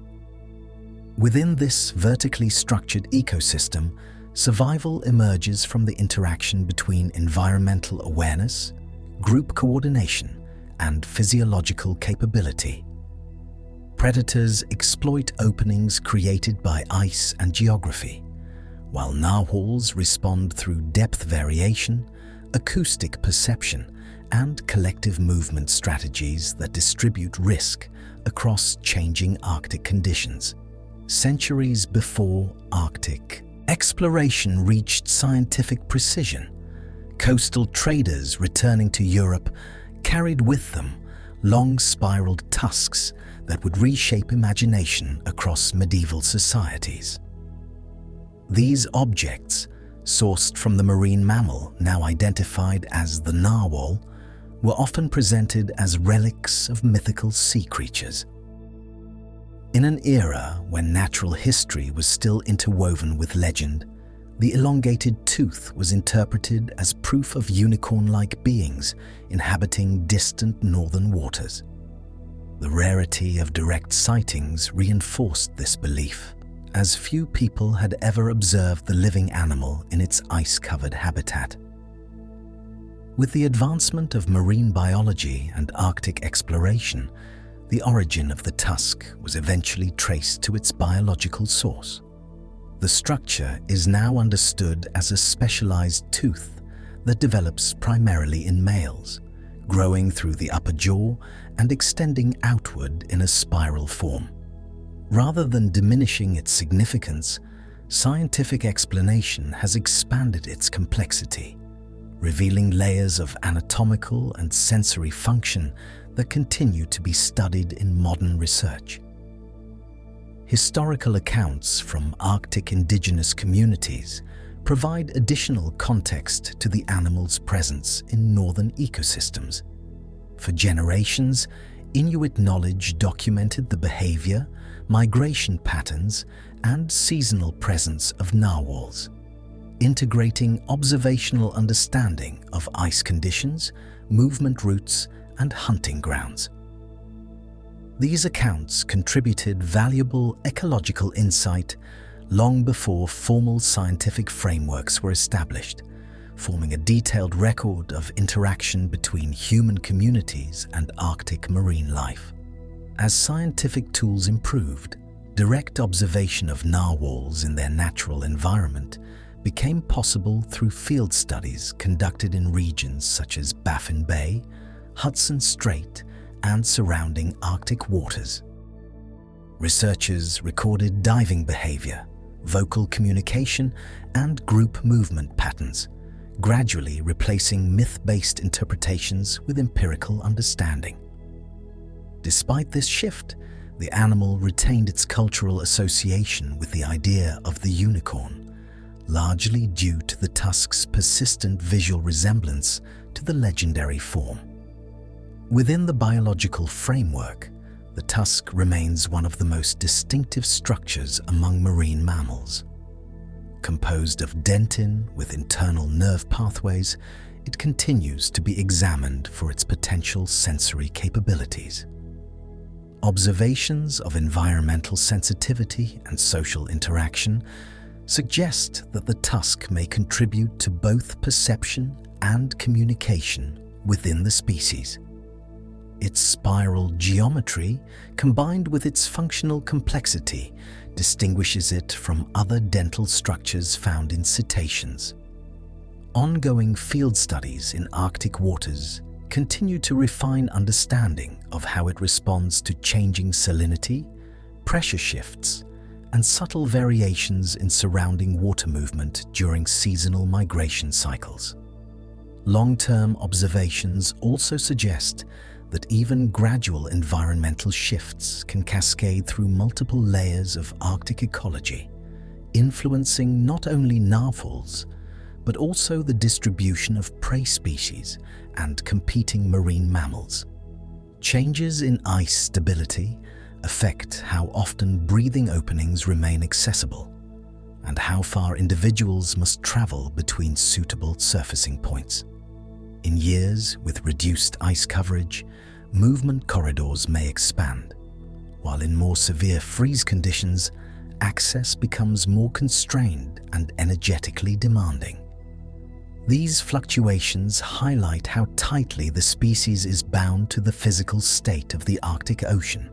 Within this vertically structured ecosystem, survival emerges from the interaction between environmental awareness, group coordination, and physiological capability. Predators exploit openings created by ice and geography, while narwhals respond through depth variation, acoustic perception, and collective movement strategies that distribute risk across changing Arctic conditions. Centuries before Arctic exploration reached scientific precision, coastal traders returning to Europe carried with them long spiraled tusks that would reshape imagination across medieval societies. These objects, sourced from the marine mammal now identified as the narwhal, were often presented as relics of mythical sea creatures. In an era when natural history was still interwoven with legend, the elongated tooth was interpreted as proof of unicorn-like beings inhabiting distant northern waters. The rarity of direct sightings reinforced this belief, as few people had ever observed the living animal in its ice-covered habitat. With the advancement of marine biology and Arctic exploration, the origin of the tusk was eventually traced to its biological source. The structure is now understood as a specialized tooth that develops primarily in males, growing through the upper jaw and extending outward in a spiral form. Rather than diminishing its significance, scientific explanation has expanded its complexity, revealing layers of anatomical and sensory function that continue to be studied in modern research. Historical accounts from Arctic indigenous communities provide additional context to the animal's presence in northern ecosystems. For generations, Inuit knowledge documented the behavior, migration patterns, and seasonal presence of narwhals, integrating observational understanding of ice conditions, movement routes, and hunting grounds. These accounts contributed valuable ecological insight long before formal scientific frameworks were established, forming a detailed record of interaction between human communities and Arctic marine life. As scientific tools improved, direct observation of narwhals in their natural environment became possible through field studies conducted in regions such as Baffin Bay, Hudson Strait, and surrounding Arctic waters. Researchers recorded diving behavior, vocal communication, and group movement patterns, gradually replacing myth-based interpretations with empirical understanding. Despite this shift, the animal retained its cultural association with the idea of the unicorn, largely due to the tusk's persistent visual resemblance to the legendary form. Within the biological framework, the tusk remains one of the most distinctive structures among marine mammals. Composed of dentin with internal nerve pathways, it continues to be examined for its potential sensory capabilities. Observations of environmental sensitivity and social interaction suggest that the tusk may contribute to both perception and communication within the species. Its spiral geometry, combined with its functional complexity, distinguishes it from other dental structures found in cetaceans. Ongoing field studies in Arctic waters continue to refine understanding of how it responds to changing salinity, pressure shifts, and subtle variations in surrounding water movement during seasonal migration cycles. Long-term observations also suggest that even gradual environmental shifts can cascade through multiple layers of Arctic ecology, influencing not only narwhals, but also the distribution of prey species and competing marine mammals. Changes in ice stability affect how often breathing openings remain accessible and how far individuals must travel between suitable surfacing points. In years with reduced ice coverage, movement corridors may expand, while in more severe freeze conditions, access becomes more constrained and energetically demanding. These fluctuations highlight how tightly the species is bound to the physical state of the Arctic Ocean,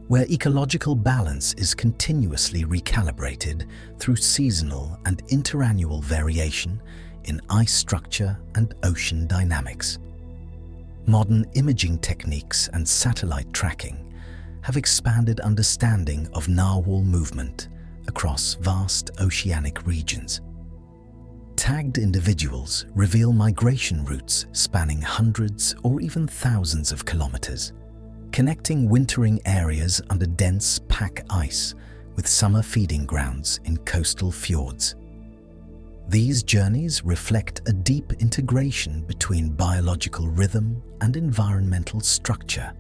where ecological balance is continuously recalibrated through seasonal and interannual variation in ice structure and ocean dynamics. Modern imaging techniques and satellite tracking have expanded understanding of narwhal movement across vast oceanic regions. Tagged individuals reveal migration routes spanning hundreds or even thousands of kilometers, connecting wintering areas under dense pack ice with summer feeding grounds in coastal fjords. These journeys reflect a deep integration between biological rhythm and environmental structure,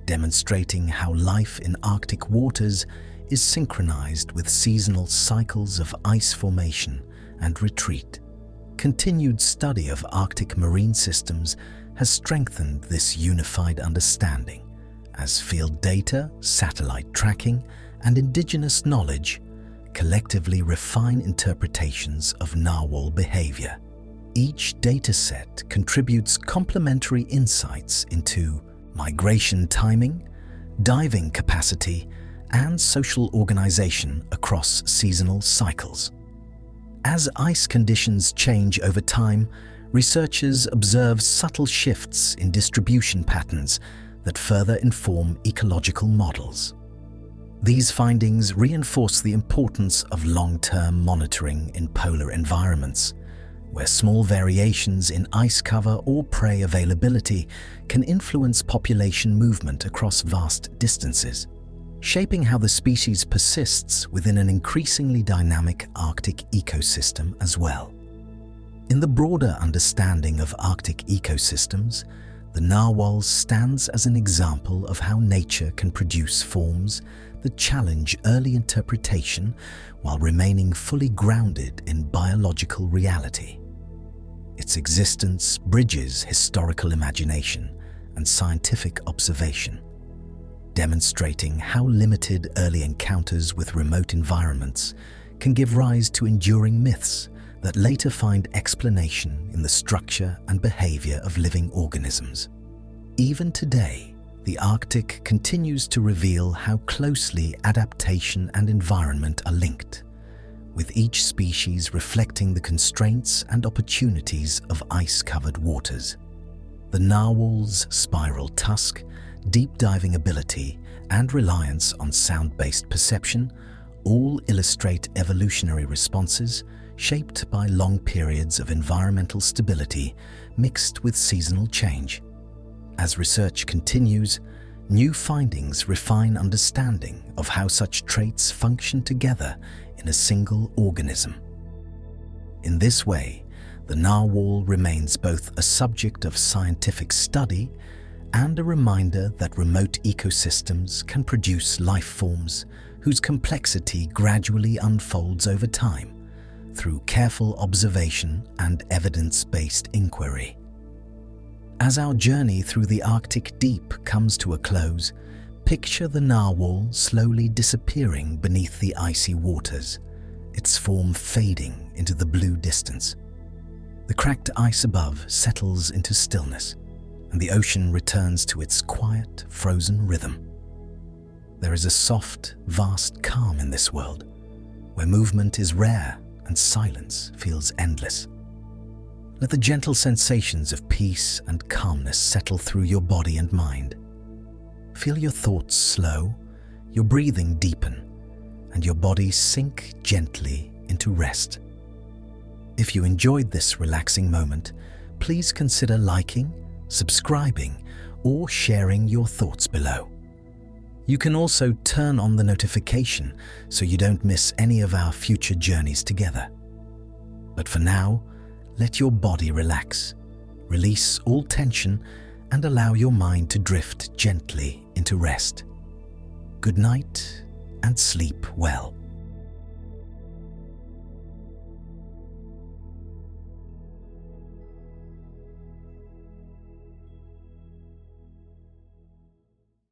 demonstrating how life in Arctic waters is synchronized with seasonal cycles of ice formation and retreat. Continued study of Arctic marine systems has strengthened this unified understanding, as field data, satellite tracking, and indigenous knowledge collectively refine interpretations of narwhal behavior. Each dataset contributes complementary insights into migration timing, diving capacity, and social organization across seasonal cycles. As ice conditions change over time, researchers observe subtle shifts in distribution patterns that further inform ecological models. These findings reinforce the importance of long-term monitoring in polar environments, where small variations in ice cover or prey availability can influence population movement across vast distances, shaping how the species persists within an increasingly dynamic Arctic ecosystem as well. In the broader understanding of Arctic ecosystems, the narwhal stands as an example of how nature can produce forms that challenge early interpretation while remaining fully grounded in biological reality. Its existence bridges historical imagination and scientific observation, demonstrating how limited early encounters with remote environments can give rise to enduring myths that later find explanation in the structure and behavior of living organisms. Even today, the Arctic continues to reveal how closely adaptation and environment are linked, with each species reflecting the constraints and opportunities of ice-covered waters. The narwhal's spiral tusk, deep-diving ability, and reliance on sound-based perception all illustrate evolutionary responses shaped by long periods of environmental stability mixed with seasonal change. As research continues, new findings refine understanding of how such traits function together in a single organism. In this way, the narwhal remains both a subject of scientific study and a reminder that remote ecosystems can produce life forms whose complexity gradually unfolds over time through careful observation and evidence-based inquiry. As our journey through the Arctic deep comes to a close, picture the narwhal slowly disappearing beneath the icy waters, its form fading into the blue distance. The cracked ice above settles into stillness, and the ocean returns to its quiet, frozen rhythm. There is a soft, vast calm in this world, where movement is rare and silence feels endless. Let the gentle sensations of peace and calmness settle through your body and mind. Feel your thoughts slow, your breathing deepen, and your body sink gently into rest. If you enjoyed this relaxing moment, please consider liking, subscribing, or sharing your thoughts below. You can also turn on the notification so you don't miss any of our future journeys together. But for now, let your body relax, release all tension, and allow your mind to drift gently into rest. Good night and sleep well.